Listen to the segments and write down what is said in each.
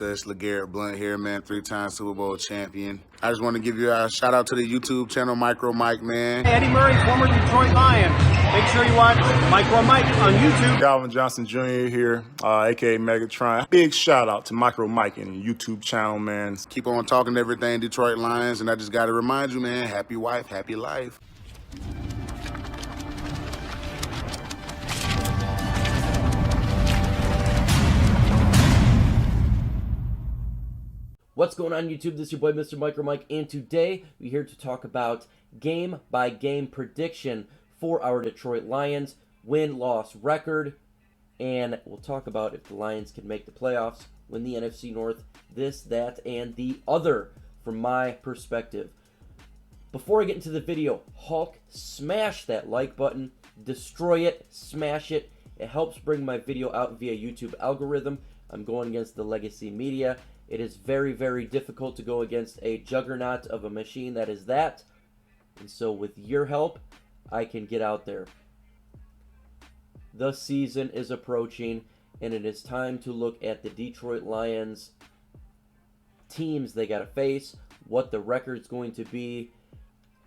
It's LeGarrette Blunt here, man, 3-time Super Bowl champion. I just want to give you a shout out to the YouTube channel, MicroMike, man. Eddie Murray, former Detroit Lion. Make sure you watch MicroMike on YouTube. Calvin Johnson Jr. here, aka Megatron. Big shout out to MicroMike and YouTube channel, man. Keep on talking everything Detroit Lions, and I just got to remind you, man, happy wife, happy life. What's going on, YouTube? This is your boy, Mr. MicroMike, and today we're here to talk about game-by-game prediction for our Detroit Lions, win-loss record, and we'll talk about if the Lions can make the playoffs, win the NFC North, this, that, and the other from my perspective. Before I get into the video, Hulk, smash that like button, destroy it, smash it. It helps bring my video out via YouTube algorithm. I'm going against the legacy media. It is very, very difficult to go against a juggernaut of a machine that is that. And so with your help, I can get out there. The season is approaching, and it is time to look at the Detroit Lions teams they got to face, what the record's going to be.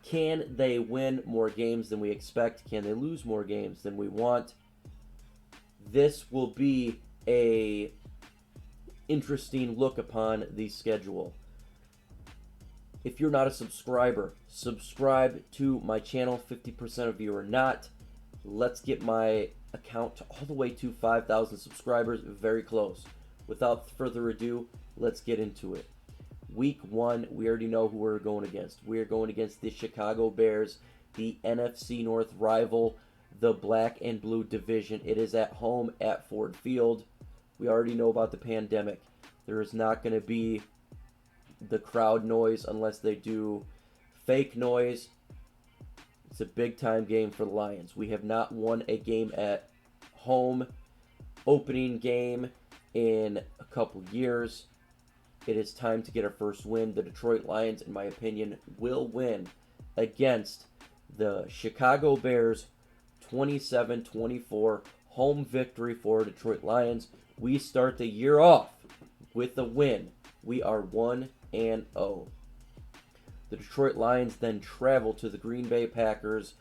Can they win more games than we expect? Can they lose more games than we want? This will be a interesting look upon the schedule. If you're not a subscriber, subscribe to my channel. 50% of you are not. Let's get my account all the way to 5,000 subscribers. Very close. Without further ado, let's get into it. Week 1, we already know who we're going against. We're going against the Chicago Bears, the NFC North rival, the black and blue division. It is at home at Ford Field. We already know about the pandemic. There is not going to be the crowd noise unless they do fake noise. It's a big-time game for the Lions. We have not won a game at home, opening game, in a couple years. It is time to get our first win. The Detroit Lions, in my opinion, will win against the Chicago Bears. 27-24 home victory for Detroit Lions. We start the year off with a win. We are 1-0. The Detroit Lions then travel to the Green Bay Packers,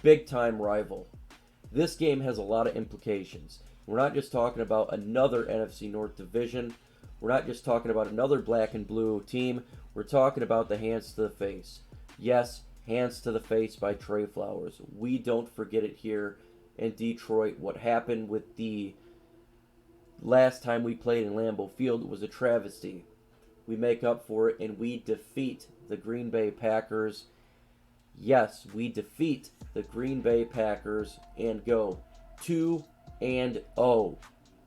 big-time rival. This game has a lot of implications. We're not just talking about another NFC North division. We're not just talking about another black and blue team. We're talking about the hands to the face. Yes, hands to the face by Trey Flowers. We don't forget it here in Detroit. What happened with the last time we played in Lambeau Field was a travesty. We make up for it and we defeat the Green Bay Packers. Yes, we defeat the Green Bay Packers and go 2-0.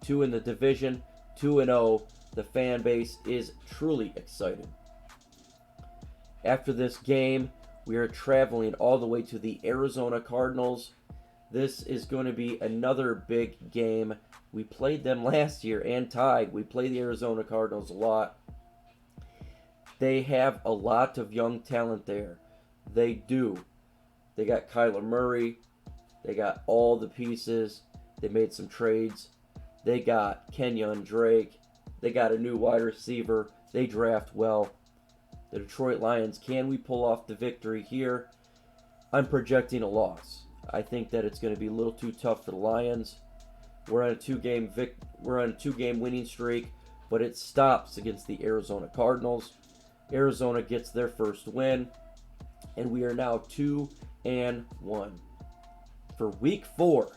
2 in the division, 2-0. The fan base is truly excited. After this game, we are traveling all the way to the Arizona Cardinals. This is going to be another big game. We played them last year and tied. We play the Arizona Cardinals a lot. They have a lot of young talent there. They do. They got Kyler Murray. They got all the pieces. They made some trades. They got Kenyon Drake. They got a new wide receiver. They draft well. The Detroit Lions, can we pull off the victory here? I'm projecting a loss. I think that it's going to be a little too tough for the Lions. We're on a two-game winning streak, but it stops against the Arizona Cardinals. Arizona gets their first win, and we are now 2-1. For Week 4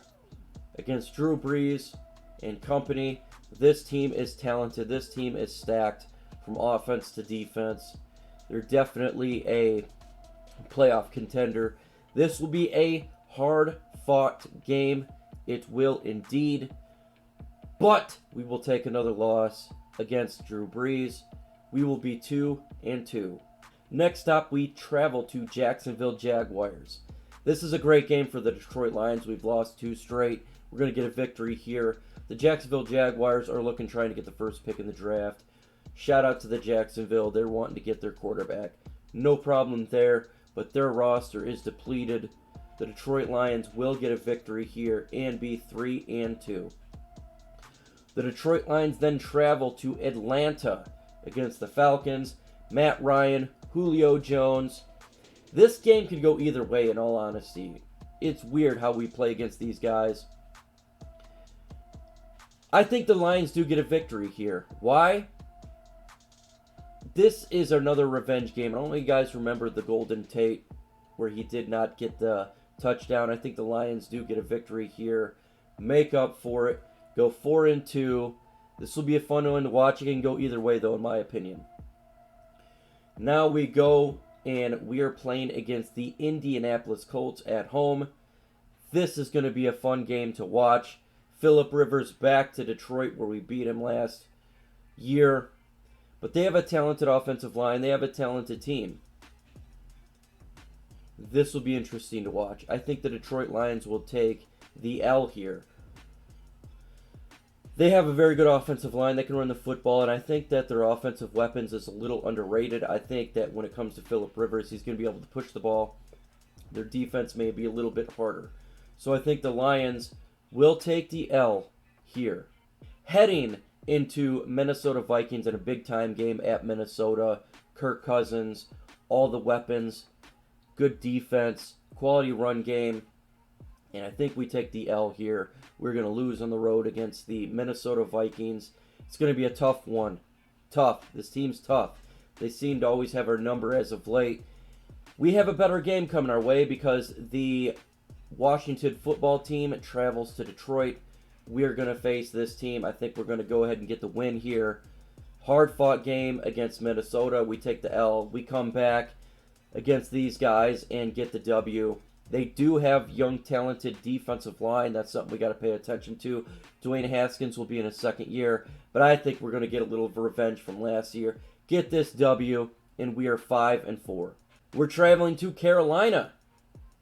against Drew Brees and company, this team is talented. This team is stacked from offense to defense. They're definitely a playoff contender. This will be a hard-fought game. It will indeed. But we will take another loss against Drew Brees. We will be 2-2. Next up, we travel to Jacksonville Jaguars. This is a great game for the Detroit Lions. We've lost 2 straight. We're going to get a victory here. The Jacksonville Jaguars are trying to get the first pick in the draft. Shout out to the Jacksonville. They're wanting to get their quarterback. No problem there, but their roster is depleted. The Detroit Lions will get a victory here and be 3-2. The Detroit Lions then travel to Atlanta against the Falcons. Matt Ryan, Julio Jones. This game could go either way, in all honesty. It's weird how we play against these guys. I think the Lions do get a victory here. Why? This is another revenge game. I don't know if you guys remember the Golden Tate where he did not get the touchdown. I think the Lions do get a victory here. Make up for it. Go 4-2. This will be a fun one to watch. It can go either way, though, in my opinion. Now we go, and we are playing against the Indianapolis Colts at home. This is going to be a fun game to watch. Phillip Rivers back to Detroit, where we beat him last year. But they have a talented offensive line. They have a talented team. This will be interesting to watch. I think the Detroit Lions will take the L here. They have a very good offensive line. They can run the football, and I think that their offensive weapons is a little underrated. I think that when it comes to Phillip Rivers, he's going to be able to push the ball. Their defense may be a little bit harder. So I think the Lions will take the L here. Heading into Minnesota Vikings in a big-time game at Minnesota. Kirk Cousins, all the weapons, good defense, quality run game. And I think we take the L here. We're going to lose on the road against the Minnesota Vikings. It's going to be a tough one. Tough. This team's tough. They seem to always have our number as of late. We have a better game coming our way because the Washington football team travels to Detroit. We are going to face this team. I think we're going to go ahead and get the win here. Hard-fought game against Minnesota. We take the L. We come back against these guys and get the W. They do have young, talented defensive line. That's something we got to pay attention to. Dwayne Haskins will be in his second year, but I think we're going to get a little revenge from last year. Get this W, and we are 5-4. We're traveling to Carolina,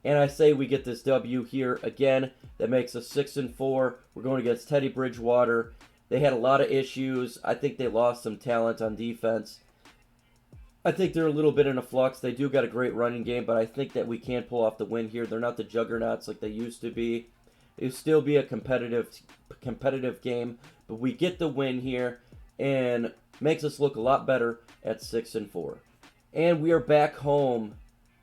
and I say we get this W here again. That makes us 6-4. We're going against Teddy Bridgewater. They had a lot of issues. I think they lost some talent on defense. I think they're a little bit in a flux. They do got a great running game, but I think that we can pull off the win here. They're not the juggernauts like they used to be. It'll still be a competitive game, but we get the win here and makes us look a lot better at 6-4. And we are back home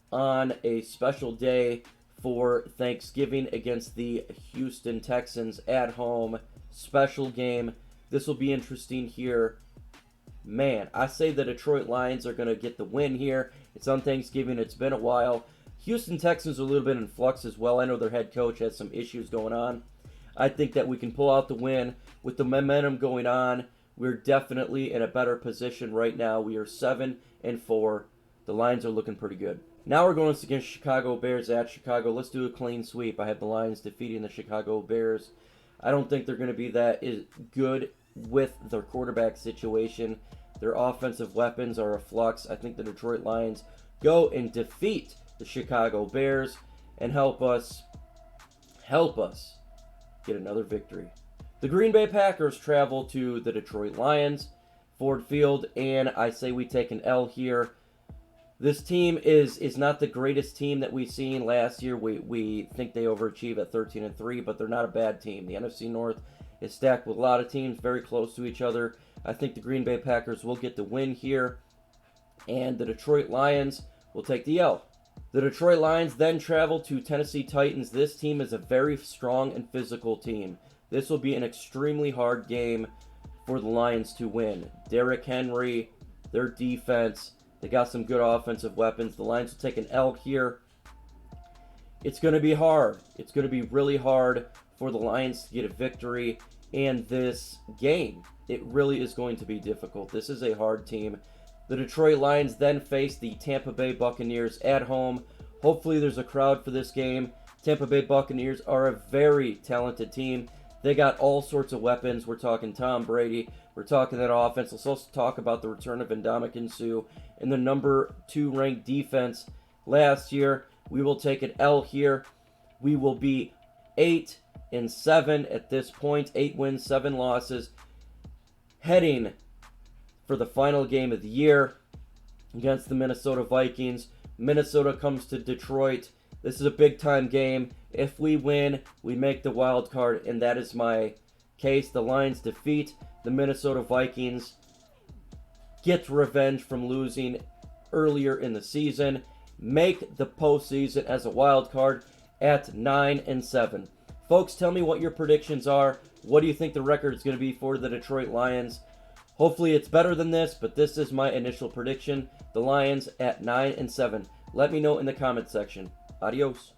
on a special day for Thanksgiving against the Houston Texans at home. Special game. This will be interesting here. Man, I say the Detroit Lions are going to get the win here. It's on Thanksgiving. It's been a while. Houston Texans are a little bit in flux as well. I know their head coach has some issues going on. I think that we can pull out the win. With the momentum going on, we're definitely in a better position right now. We are 7-4. The Lions are looking pretty good. Now we're going against Chicago Bears at Chicago. Let's do a clean sweep. I have the Lions defeating the Chicago Bears. I don't think they're going to be that good with their quarterback situation. Their offensive weapons are a flux. I think the Detroit Lions go and defeat the Chicago Bears and help us get another victory. The Green Bay Packers travel to the Detroit Lions, Ford Field, and I say we take an L here. This team is not the greatest team that we've seen last year. We think they overachieve at 13-3, but they're not a bad team. The NFC North is stacked with a lot of teams very close to each other. I think the Green Bay Packers will get the win here, and the Detroit Lions will take the L. The Detroit Lions then travel to Tennessee Titans. This team is a very strong and physical team. This will be an extremely hard game for the Lions to win. Derrick Henry, their defense, they got some good offensive weapons. The Lions will take an L here. It's going to be hard. It's going to be really hard for the Lions to get a victory in this game. It really is going to be difficult. This is a hard team. The Detroit Lions then face the Tampa Bay Buccaneers at home. Hopefully there's a crowd for this game. Tampa Bay Buccaneers are a very talented team. They got all sorts of weapons. We're talking Tom Brady. We're talking that offense. Let's also talk about the return of Ndamukong Suh and the number 2 ranked defense last year. We will take an L here. We will be 8-7 at this point. 8 wins, 7 losses. Heading for the final game of the year against the Minnesota Vikings. Minnesota comes to Detroit. This is a big-time game. If we win, we make the wild card, and that is my case the Lions defeat the Minnesota Vikings, get revenge from losing earlier in the season, make the postseason as a wild card at 9-7. Folks, tell me what your predictions are. What do you think the record is going to be for the Detroit Lions? Hopefully it's better than this, but this is my initial prediction. The Lions at 9-7. Let me know in the comment section. Adios.